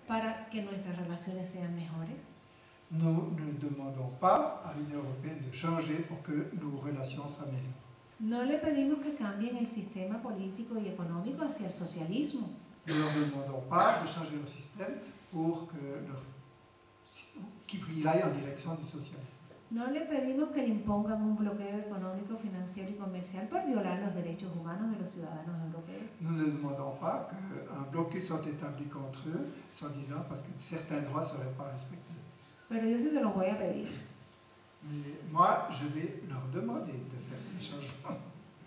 para que nuestras relaciones sean mejores? Nous ne demandons pas à l'Union européenne de changer pour que nos relations s'améliorent. No le pedimos que cambien el sistema político y económico hacia el socialismo. Nous ne leur demandons pas de changer leur système pour qu'ils aillent en direction du socialisme. No le pedimos que le impongan un bloqueo económico, financiero y comercial por violar los derechos humanos de los ciudadanos europeos. Nous ne demandons pas qu'un blocus soit établi contre eux, soi-disant parce que certains droits ne seraient pas respectés. Pero yo sí se los voy a pedir. Mais moi, je vais leur demander de faire ces changements.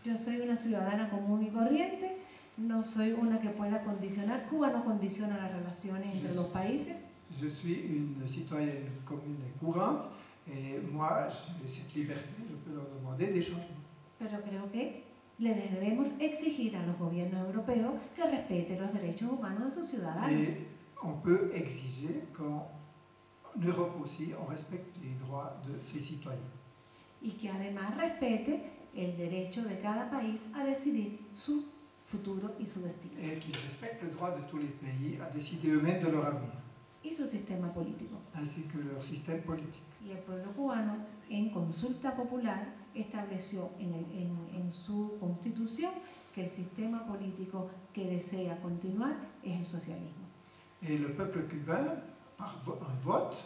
Yo soy una ciudadana común y corriente, no soy una que pueda condicionar. Cuba no condiciona las relaciones entre los países. Je suis une citoyenne commune et courante, et moi, j'ai cette liberté, je peux leur demander des changements. Pero creo que le debemos exigir a los gobiernos europeos que respeten los derechos humanos de sus ciudadanos. Et on peut exiger qu'en Europe aussi, on respecte les droits de ses citoyens. Y que además respete el derecho de cada país a decidir su futuro y su destino. Et qu'ils respectent le droit de tous les pays à décider eux-mêmes de leur avenir, Y su sistema político. ainsi que leur système politique. Y el pueblo cubano, en consulta popular, estableció en su constitución que el sistema político que desea continuar es el socialismo. Et le peuple cubain, par un vote,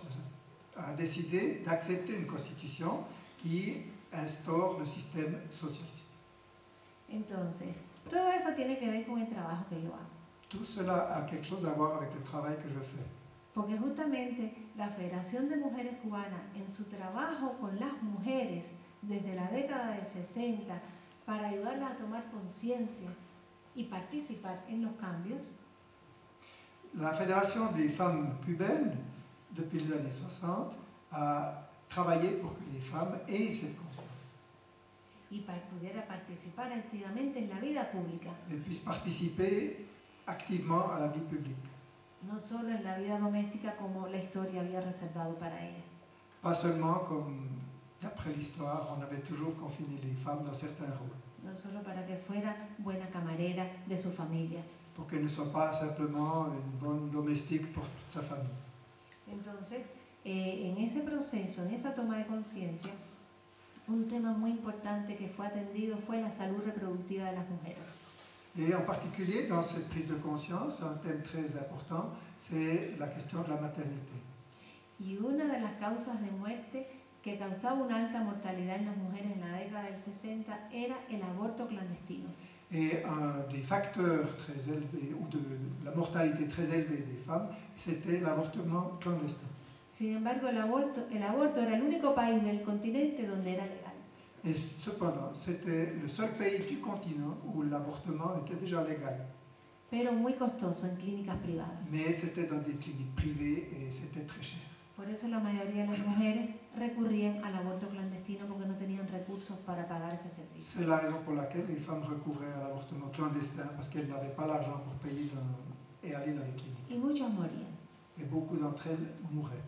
a décidé d'accepter une constitution qui instaure le système socialiste. Entonces, todo eso tiene que ver con el trabajo que yo hago. Tout cela a quelque chose à voir avec le travail que je fais. Porque justamente la Federación de Mujeres Cubanas, en su trabajo con las mujeres desde la década del 60, para ayudarlas a tomar conciencia y participar en los cambios, La Fédération des femmes cubaines, depuis les années 60, a travaillé pour que les femmes aient cette conscience y pudiera participar activamente en la vida pública, et puissent participer activement à la vie publique. no solo en la vida doméstica como la historia había reservado para ellas. Pas seulement comme, d'après l'histoire, on avait toujours confiné les femmes dans certains rôles, No solo para que fuera buena camarera de su familia. pour qu'elles ne soient pas simplement une bonne domestique pour toute sa famille. Entonces, en ese proceso, en esa toma de conciencia, un tema muy importante que fue atendido fue la salud reproductiva de las mujeres. Et en particulier, dans cette prise de conscience, un thème très important, c'est la question de la maternité. Y una de las causas de muerte que causaba una alta mortalidad en las mujeres en la década del 60 era el aborto clandestino. Et un des facteurs très élevés, ou de la mortalité très élevée des femmes, c'était l'avortement clandestin. Sin embargo, el aborto era el único país del continente donde era legal. Et cependant, c'était le seul pays du continent où l'avortement était déjà légal. Pero muy costoso en clínicas privadas. Mais c'était dans des cliniques privées et c'était très cher. Por eso la mayoría de las mujeres recurrían al aborto clandestino porque no tenían recursos para pagar ese servicio. C'est la raison pour laquelle les femmes recouraient à l'avortement clandestin, parce qu'elles n'avaient pas l'argent pour payer et aller dans les cliniques. Y muchos morían. Et beaucoup d'entre elles mouraient.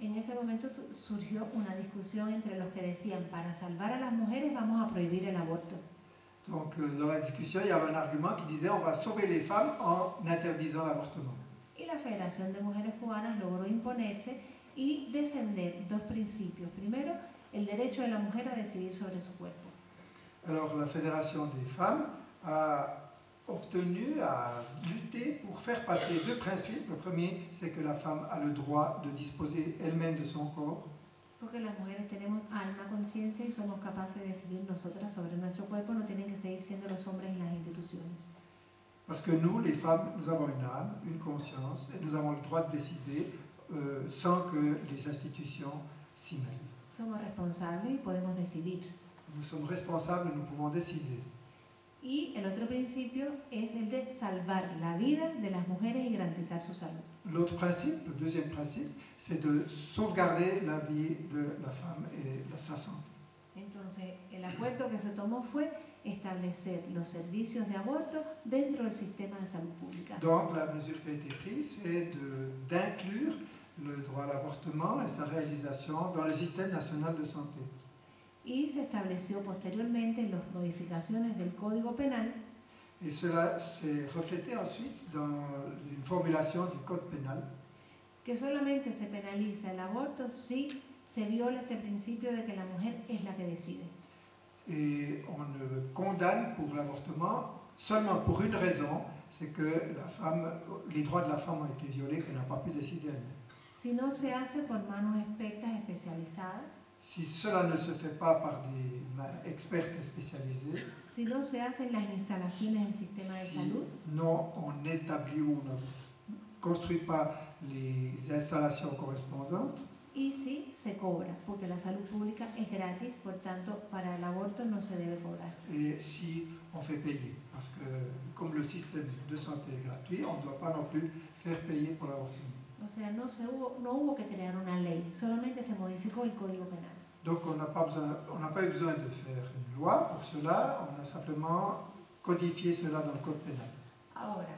En ese momento surgió una discusión entre los que decían, para salvar a las mujeres vamos a prohibir el aborto. Donc dans la discussion, il y avait un argument qui disait on va sauver les femmes en interdisant l'avortement. Y la Federación de Mujeres Cubanas logró imponerse y defender dos principios. Primero, el derecho de la mujer a decidir sobre su cuerpo. Alors la Fédération des femmes a obtenu, a lutté pour faire passer deux principes. Le premier, c'est que la femme a le droit de disposer elle-même de son corps. Porque las mujeres tenemos alma, conciencia y somos capaces de decidir nosotras sobre nuestro cuerpo, no tienen que seguir siendo los hombres en las instituciones. Parce que nous, les femmes, nous avons une âme, une conscience, et nous avons le droit de décider sans que les institutions s'y mêlent. Somos responsables y podemos decidir. Nous sommes responsables, nous pouvons décider. Y el otro principio es el de salvar la vida de las mujeres y garantizar su salud. L'autre principe, le deuxième principe, c'est de sauvegarder la vie de la femme et sa santé. Entonces, el acuerdo que se tomó fue establecer los servicios de aborto dentro del sistema de salud pública. Donc la mesure qui a été prise, c'est d'inclure le droit à l'avortement et sa réalisation dans le système national de santé. Y se estableció posteriormente en las modificaciones del Código Penal. Et cela s'est reflété ensuite dans une formulation du Code pénal. que solamente se penaliza el aborto si se viola este principio de que la mujer es la que decide. Et on ne condamne pour l'avortement seulement pour une raison, c'est que la femme, les droits de la femme ont été violés, qu'elle n'a pas pu décider elle-même. Si no se hace por manos expertas especializadas, Si cela ne se fait pas par des mains expertes et spécialisées, si no se hacen las instalaciones del sistema de si salud, non on établit ou on ne construit pas les installations correspondantes, y si se cobra, porque la salud pública es gratis, por tanto, para el aborto no se debe cobrar. et si on fait payer. Parce que comme le système de santé est gratuit, on ne doit pas non plus faire payer pour l'avortement. O sea, no hubo que crear una ley, solamente se modificó el Código Penal. Donc on n'a pas eu besoin de faire une loi pour cela, on a simplement codifié cela dans le code pénal. Ahora,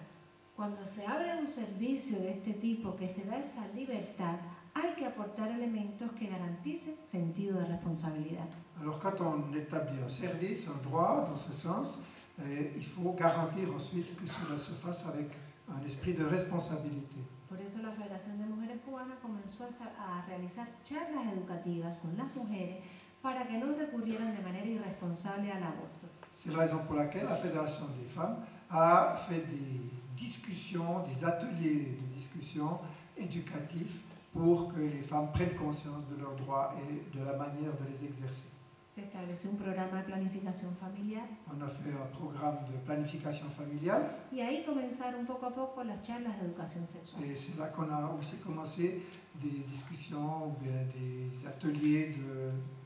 cuando se abre un servicio de este tipo que se da esa libertad, hay que aportar elementos que garanticen sentido de responsabilidad. Alors quand on établit un service, un droit dans ce sens, il faut garantir ensuite que cela se fasse avec un esprit de responsabilité. Por eso la Federación de Mujeres Cubanas comenzó a realizar charlas educativas con las mujeres para que no recurrieran de manera irresponsable al aborto. C'est la raison pour laquelle la Fédération des femmes a fait des discussions, des ateliers de discussion éducatifs pour que les femmes prennent conscience de leurs droits et de la manière de les exercer. Se estableció un programa de planificación familiar On a fait un programme de planification familiale y ahí comenzaron poco a poco las charlas de educación sexual. et c'est là qu'on a aussi commencé des discussions ou bien des ateliers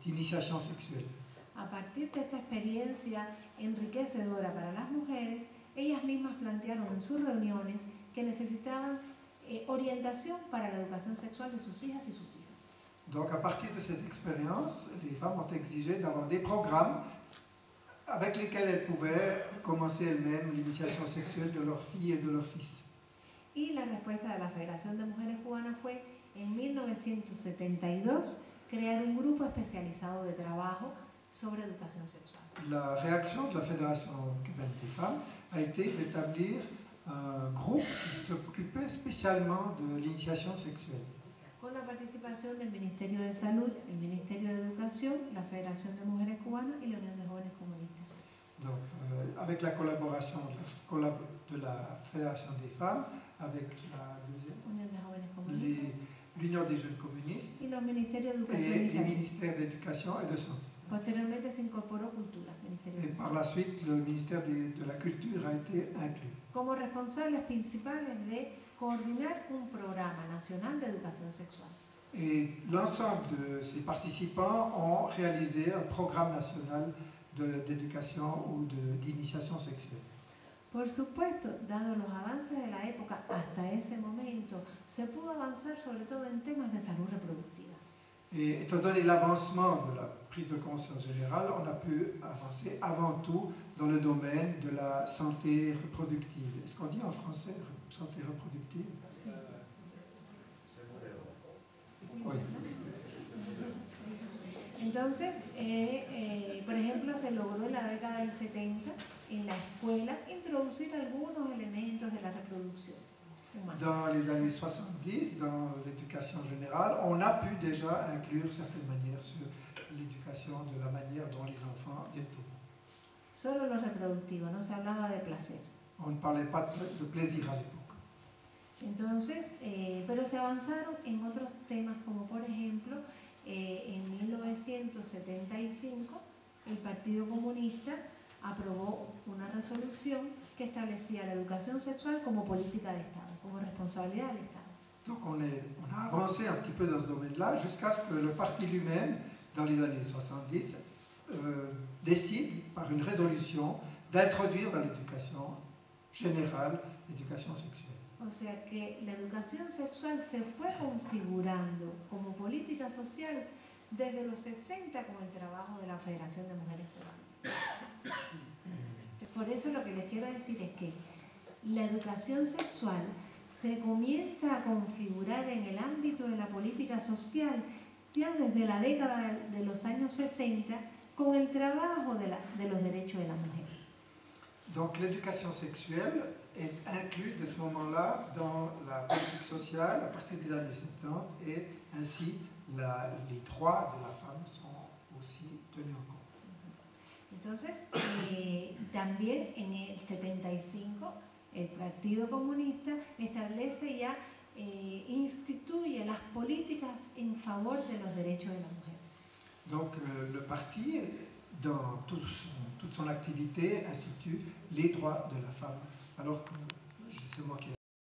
d'initiation sexuelle. A partir de esta experiencia enriquecedora para las mujeres, ellas mismas plantearon en sus reuniones que necesitaban orientación para la educación sexual de sus hijas y sus hijos. Donc à partir de cette expérience, les femmes ont exigé d'avoir des programmes avec lesquels elles pouvaient commencer elles-mêmes l'initiation sexuelle de leurs filles et de leurs fils. Y la respuesta de la Federación de Mujeres Cubanas fue, en 1972, crear un grupo especializado de trabajo sobre educación sexual. La réaction de la Fédération cubaine des femmes a été d'établir un groupe qui s'occupait spécialement de l'initiation sexuelle. Con la participación del Ministerio de Salud, el Ministerio de Educación, la Federación de Mujeres Cubanas y la Unión de Jóvenes Comunistas. Donc, avec la collaboration de la Fédération des femmes, avec la Unión de Jóvenes Comunistas l'Union des jeunes communistes y los Ministerios de et Educación y les Salud. ministères d'éducation et de santé. Posteriormente se incorporó Cultura, Ministerio de Et par la suite, le ministère de la Culture a été inclus. como responsables principales de coordinar un programa nacional de educación sexual. Et l'ensemble de ces participants ont réalisé un programme national d'éducation ou d'initiation sexuelle. Por supuesto, dado los avances de la época hasta ese momento, se pudo avanzar sobre todo en temas de salud reproductiva. Et étant donné l'avancement de la prise de conscience générale, on a pu avancer avant tout dans le domaine de la santé reproductive. Est-ce qu'on dit en français santé reproductive? Sí. Oui. Entonces, por ejemplo, se logró en la década del 70 en la escuela introducir algunos elementos de la reproducción humana. Dans les années 70, dans l'éducation générale, on a pu déjà inclure certaines manières sur l'éducation de la manière dont les enfants viennent au monde. Solo lo reproductivo, no se hablaba de placer. On ne parlait pas de plaisir à l'époque. Entonces, pero se avanzaron en otros temas como por ejemplo, en 1975 el Partido Comunista aprobó una resolución que establecía la educación sexual como política de Estado, como responsabilidad del Estado. Donc on a avancé un petit peu dans ce domaine-là jusqu'à ce que le parti lui-même, dans les années 70, décide par une résolution d'introduire dans l'éducation générale l'éducation sexuelle. O sea que la educación sexual se fue configurando como política social desde los 60 con el trabajo de la Federación de Mujeres Cubanas. Por eso lo que les quiero decir es que la educación sexual se comienza a configurar en el ámbito de la política social ya desde la década de los años 60 con el trabajo de los derechos de la mujer. Donc l'éducation sexuelle est inclue de ce moment-là dans la politique sociale à partir des années 70 et ainsi les droits de la femme sont aussi tenus en compte. Entonces, también en el 75 el Partido Comunista establece ya, instituye las políticas en favor de los derechos de la mujer. Donc le parti, dans toute son activité, institue les droits de la femme, alors que c'est moi qui